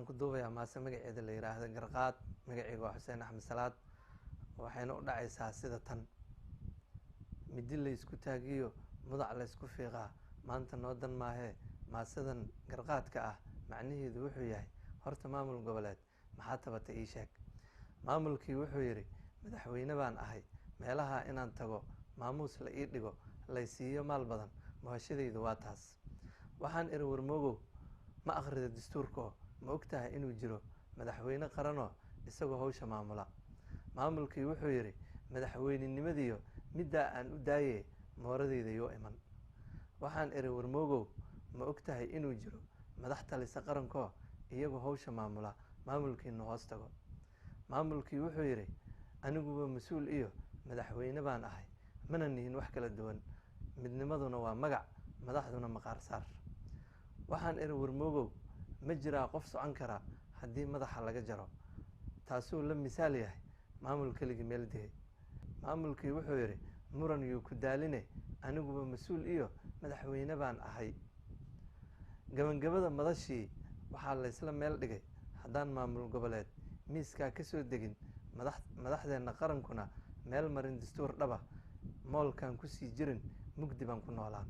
waxaan ku duubayaa maase magaceeda la yiraahdo garqaad. Magacayga waa Xuseen Axmed Salaad. waxayna u dhacaysaa sida tan: midi la isku taagiyo mudac la isku fiiqaa, maanta noo dan maahee maasadan garqaadka ah macnaheedu wuxuu yahay horta maamul goboleed maxaa tabata ii sheeg. maamulkii wuxuu yidhi madaxweyne baan ahay, meelaha inaan tago maamuus la ii dhigo lay siiyo maal badan, muhashadaydu waa taas. waxaan iri warmoogow ma akhrida dastuurkoo ma og tahay inuu jiro madaxweyne qaranoo isagoo hawsha maamula. maamulkii wuxuu yidhi madaxweynenimadiyo middaa aan u daayee mooradeyda yoo iman. waxaan iri warmoogow ma og tahay inuu jiro madax talisa qarankoo iyagoo hawsha maamula maamulkiina hoos tago. maamulkii wuxuu yidhi aniguba mas-uul iyo madaxweyne baan ahay, mana nihin wax kala duwan, midnimaduna waa magac, madaxduna maqaar saar. waxaan iri warmoogow ma jiraa qof socon kara haddii madaxa laga jaro, taasuu la misaal yahay maamul keligii meel digay. maamulkii wuxuu yidhi muran yuu ku daaline, aniguba mas-uul iyo madaxweyne baan ahay. gabangabada madashii waxaa laysla meel dhigay haddaan maamul goboleed miiskaa ka soo degin, madaxdeenna qarankuna meel marin dastuur dhaba, moolkaan kusii jirin mugdi baan ku noolaan.